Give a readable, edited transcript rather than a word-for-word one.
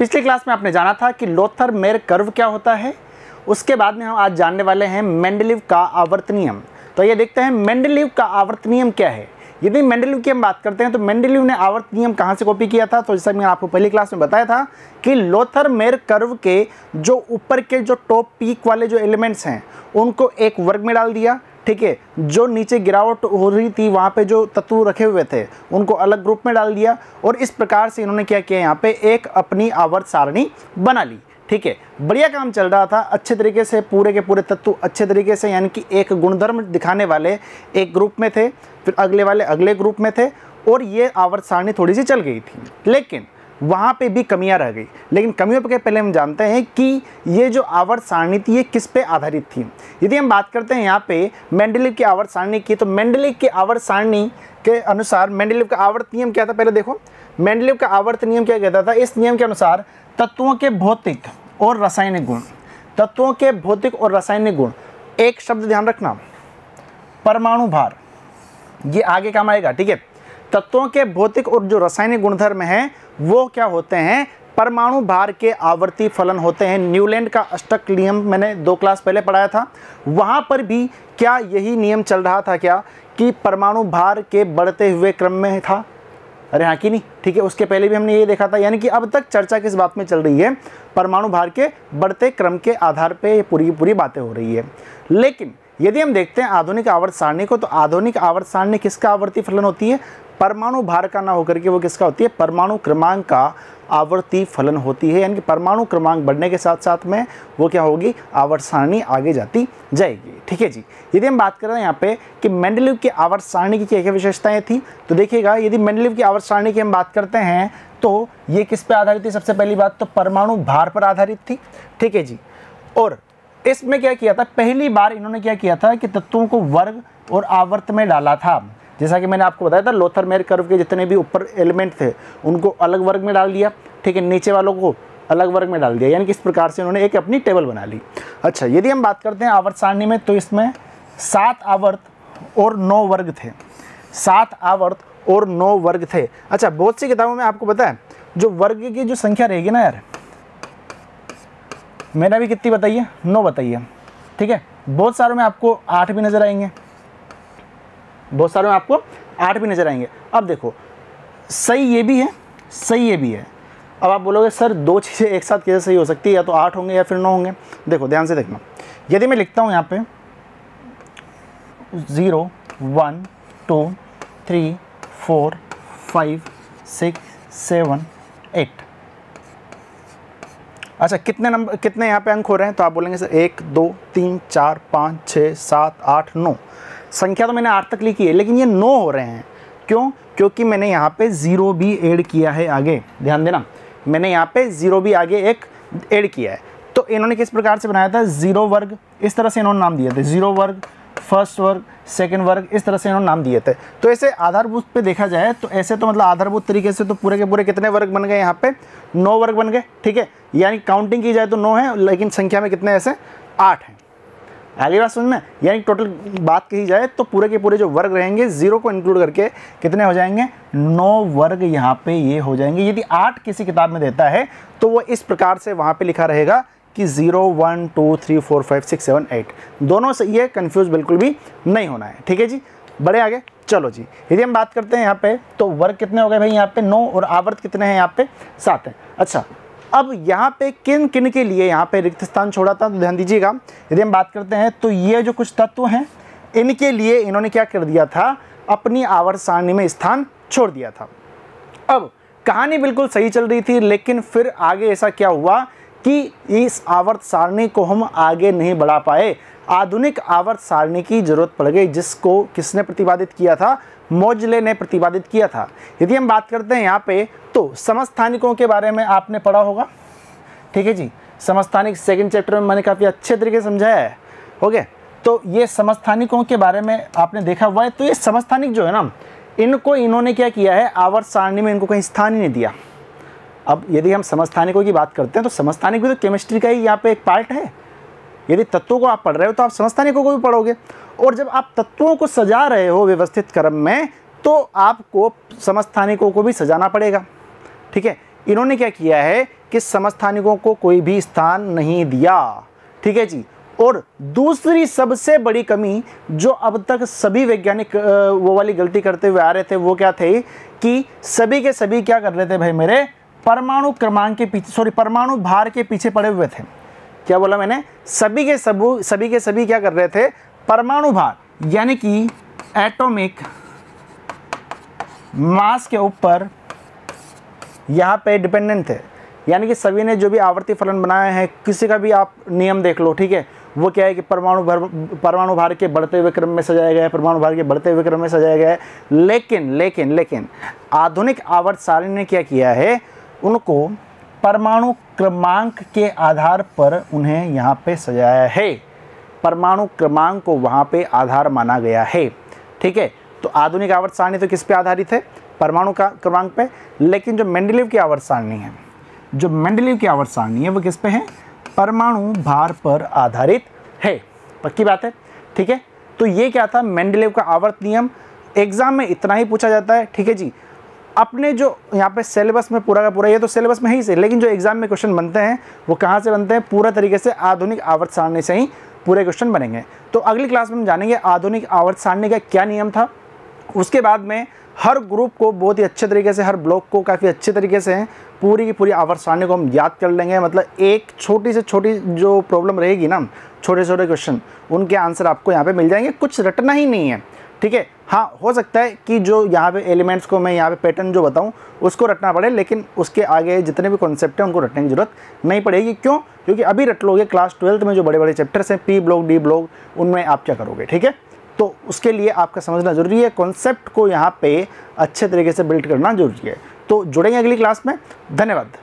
पिछली क्लास में आपने जाना था कि लोथर-मेयर कर्व क्या होता है। उसके बाद में हम आज जानने वाले हैं मेंडलीव का आवर्त नियम। तो ये देखते हैं मेंडलीव का आवर्त नियम क्या है। यदि मेंडलीव की हम बात करते हैं तो मेंडलीव ने आवर्त नियम कहाँ से कॉपी किया था, तो जैसा मैंने आपको पहली क्लास में बताया था कि लोथर-मेयर कर्व के जो ऊपर के जो टॉप पीक वाले जो एलिमेंट्स हैं उनको एक वर्ग में डाल दिया, ठीक है। जो नीचे गिरावट हो रही थी वहाँ पे जो तत्व रखे हुए थे उनको अलग ग्रुप में डाल दिया, और इस प्रकार से इन्होंने क्या किया, यहाँ पे एक अपनी आवर्त सारणी बना ली, ठीक है। बढ़िया काम चल रहा था अच्छे तरीके से, पूरे के पूरे तत्व अच्छे तरीके से, यानी कि एक गुणधर्म दिखाने वाले एक ग्रुप में थे, फिर अगले वाले अगले ग्रुप में थे, और ये आवर्त सारणी थोड़ी सी चल गई थी। लेकिन वहाँ पे भी कमियां रह गई। लेकिन कमियों के पहले हम जानते हैं कि ये जो आवर्त सारणी थी ये किस पे आधारित थी। यदि हम बात करते हैं यहाँ पे मेंडलीव की आवर्त सारणी की, तो मेंडलीव की आवर्त सारणी के अनुसार मेंडलीव का आवर्त नियम क्या था, पहले देखो मेंडलीव का आवर्त नियम क्या कहता था। इस नियम के अनुसार तत्वों के भौतिक और रासायनिक गुण, तत्वों के भौतिक और रासायनिक गुण, एक शब्द ध्यान रखना परमाणु भार, ये आगे काम आएगा, ठीक है। तत्वों के भौतिक और जो रासायनिक गुणधर्म हैं वो क्या होते हैं, परमाणु भार के आवर्ती फलन होते हैं। न्यूलैंड का अष्टक नियम मैंने 2 क्लास पहले पढ़ाया था, वहाँ पर भी क्या यही नियम चल रहा था क्या कि परमाणु भार के बढ़ते हुए क्रम में था। अरे हाँ कि नहीं, ठीक है। उसके पहले भी हमने ये देखा था, यानी कि अब तक चर्चा किस बात में चल रही है, परमाणु भार के बढ़ते क्रम के आधार पे ये पूरी बातें हो रही है। लेकिन यदि हम देखते हैं आधुनिक आवर्त सारणी को, तो आधुनिक आवर्त सारणी किसका आवर्ती फलन होती है, परमाणु भार का ना होकर के वो किसका होती है, परमाणु क्रमांक का आवर्ती फलन होती है। यानी कि परमाणु क्रमांक बढ़ने के साथ साथ में वो क्या होगी, आवर्त सारणी आगे जाती जाएगी, ठीक है जी। यदि हम बात कर रहे हैं यहाँ पे कि मेंडलीव की आवर्त सारणी की क्या क्या विशेषताएं थी, तो देखिएगा यदि मेंडलीव की आवर्त सारणी की हम बात करते हैं तो ये किस पे आधारित थी, सबसे पहली बात तो परमाणु भार पर आधारित थी, ठीक है जी। और इसमें क्या किया था, पहली बार इन्होंने क्या किया था कि तत्वों को वर्ग और आवर्त में डाला था। जैसा कि मैंने आपको बताया था लोथर-मेयर कर्व के जितने भी ऊपर एलिमेंट थे उनको अलग वर्ग में डाल दिया, ठीक है, नीचे वालों को अलग वर्ग में डाल दिया, यानी कि इस प्रकार से उन्होंने एक अपनी टेबल बना ली। अच्छा, यदि हम बात करते हैं आवर्त सारणी में, तो इसमें 7 आवर्त और 9 वर्ग थे, 7 आवर्त और 9 वर्ग थे। अच्छा, बहुत सी किताबों में आपको पता है जो वर्ग की जो संख्या रहेगी ना यार, मैंने अभी कितनी बताई है, 9 बताई है, ठीक है। बहुत सारों में आपको 8 भी नजर आएंगे, बहुत सारों में आपको 8 भी नजर आएंगे। अब देखो सही ये भी है, सही ये भी है। अब आप बोलोगे सर 2 चीज़ें एक साथ कैसे सही हो सकती है, या तो 8 होंगे या फिर 9 होंगे। देखो ध्यान से देखना, यदि मैं लिखता हूँ यहाँ पे 0 1 2 3 4 5 6 7 8, अच्छा कितने यहाँ पे अंक हो रहे हैं, तो आप बोलेंगे सर 1 2 3 4 5 6 7 8 9। संख्या तो मैंने 8 तक लिखी है, लेकिन ये 9 हो रहे हैं। क्यों? क्योंकि मैंने यहाँ पे 0 भी ऐड किया है आगे, ध्यान देना, मैंने यहाँ पे 0 भी आगे एक ऐड किया है। तो इन्होंने किस प्रकार से बनाया था, 0 वर्ग, इस तरह से इन्होंने नाम दिए थे, 0 वर्ग, फर्स्ट वर्ग, सेकंड वर्ग, इस तरह से इन्होंने नाम दिए थे। तो ऐसे आधारभूत पे देखा जाए तो ऐसे तो मतलब आधारभूत तरीके से तो पूरे के पूरे कितने वर्ग बन गए, यहाँ पे 9 वर्ग बन गए, ठीक है। यानी काउंटिंग की जाए तो 9 है, लेकिन संख्या में कितने ऐसे 8 हैं। आगे बात समझ में, यानी टोटल बात कही जाए तो पूरे के पूरे जो वर्ग रहेंगे 0 को इंक्लूड करके कितने हो जाएंगे, 9 वर्ग यहाँ पे ये हो जाएंगे। यदि 8 किसी किताब में देता है तो वो इस प्रकार से वहाँ पे लिखा रहेगा कि 0 1 2 3 4 5 6 7 8, दोनों से ये कंफ्यूज बिल्कुल भी नहीं होना है, ठीक है जी। बड़े आगे चलो जी, यदि हम बात करते हैं यहाँ पे तो वर्ग कितने हो गए भाई, यहाँ पे 9, और आवर्त कितने हैं, यहाँ पे 7 हैं। अच्छा, अब यहाँ पे किन किन के लिए यहाँ पे रिक्त स्थान छोड़ा था, तो ध्यान दीजिएगा। यदि हम बात करते हैं तो ये जो कुछ तत्व हैं इनके लिए इन्होंने क्या कर दिया था, अपनी आवर्त सारणी में स्थान छोड़ दिया था। अब कहानी बिल्कुल सही चल रही थी, लेकिन फिर आगे ऐसा क्या हुआ कि इस आवर्त सारणी को हम आगे नहीं बढ़ा पाए, आधुनिक आवर्त सारणी की जरूरत पड़ गई, जिसको किसने प्रतिपादित किया था, मोजले ने प्रतिपादित किया था। यदि हम बात करते हैं यहाँ पे तो समस्थानिकों के बारे में आपने पढ़ा होगा, ठीक है जी। समस्थानिक सेकंड चैप्टर में मैंने काफ़ी अच्छे तरीके से समझाया है, ओके। तो ये समस्थानिकों के बारे में आपने देखा हुआ है। तो ये समस्थानिक जो है ना, इनको इन्होंने क्या किया है, आवर्त सारणी में इनको कहीं स्थान ही नहीं दिया। अब यदि हम समस्थानिकों की बात करते हैं तो समस्थानिक भी तो केमिस्ट्री का ही यहाँ पे एक पार्ट है। यदि तत्वों को आप पढ़ रहे हो तो आप समस्थानिकों को भी पढ़ोगे, और जब आप तत्वों को सजा रहे हो व्यवस्थित क्रम में तो आपको समस्थानिकों को भी सजाना पड़ेगा, ठीक है। इन्होंने क्या किया है कि समस्थानिकों को कोई भी स्थान नहीं दिया, ठीक है जी। और दूसरी सबसे बड़ी कमी जो अब तक सभी वैज्ञानिक वो वाली गलती करते हुए आ रहे थे, वो क्या थे कि सभी के सभी क्या कर रहे थे भाई मेरे, परमाणु क्रमांक के पीछे, सॉरी परमाणु भार के पीछे पड़े हुए थे। क्या बोला मैंने, सभी के सभी क्या कर रहे थे, परमाणु भार यानी कि एटॉमिक मास के ऊपर यहाँ पे डिपेंडेंट थे। यानी कि सभी ने जो भी आवर्ती फलन बनाए हैं, किसी का भी आप नियम देख लो, ठीक है, वो क्या है कि परमाणु भार के बढ़ते हुए क्रम में सजाया गया है, परमाणु भार के बढ़ते हुए क्रम में सजाया गया है। लेकिन आधुनिक आवर्त सारणी ने क्या किया है, उनको परमाणु क्रमांक के आधार पर उन्हें यहाँ पे सजाया है, परमाणु क्रमांक को वहाँ पे आधार माना गया है, ठीक है। तो आधुनिक आवर्त सारणी तो किस पे आधारित है, परमाणु का क्रमांक पे। लेकिन जो मेंडलीव की आवर्त सारणी है, जो मेंडलीव की आवर्त सारणी है वो किस पे है, परमाणु भार पर आधारित है। पक्की बात है, ठीक है। तो ये क्या था, मेंडलीव का आवर्त नियम। एग्जाम में इतना ही पूछा जाता है, ठीक है जी। अपने जो यहाँ पे सिलेबस में पूरा का पूरा, ये तो सिलेबस में ही से, लेकिन जो एग्जाम में क्वेश्चन बनते हैं वो कहाँ से बनते हैं, पूरा तरीके से आधुनिक आवर्त सारणी से ही पूरे क्वेश्चन बनेंगे। तो अगली क्लास में हम जानेंगे आधुनिक आवर्त सारणी का क्या नियम था। उसके बाद में हर ग्रुप को बहुत ही अच्छे तरीके से, हर ब्लॉक को काफ़ी अच्छे तरीके से पूरी की पूरी आवर्त सारणी को हम याद कर लेंगे। मतलब एक छोटी से छोटी जो प्रॉब्लम रहेगी ना, छोटे छोटे क्वेश्चन, उनके आंसर आपको यहाँ पे मिल जाएंगे, कुछ रटना ही नहीं है, ठीक है। हाँ, हो सकता है कि जो यहाँ पे एलिमेंट्स को मैं यहाँ पे पैटर्न जो बताऊँ उसको रटना पड़े, लेकिन उसके आगे जितने भी कॉन्सेप्ट हैं उनको रटने की जरूरत नहीं पड़ेगी। क्यों? क्योंकि अभी रट लोगे क्लास 12th में जो बड़े बड़े चैप्टर्स हैं, पी ब्लॉक, डी ब्लॉक, उनमें आप क्या करोगे, ठीक है। तो उसके लिए आपका समझना जरूरी है, कॉन्सेप्ट को यहाँ पे अच्छे तरीके से बिल्ड करना जरूरी है। तो जुड़ेंगे अगली क्लास में। धन्यवाद।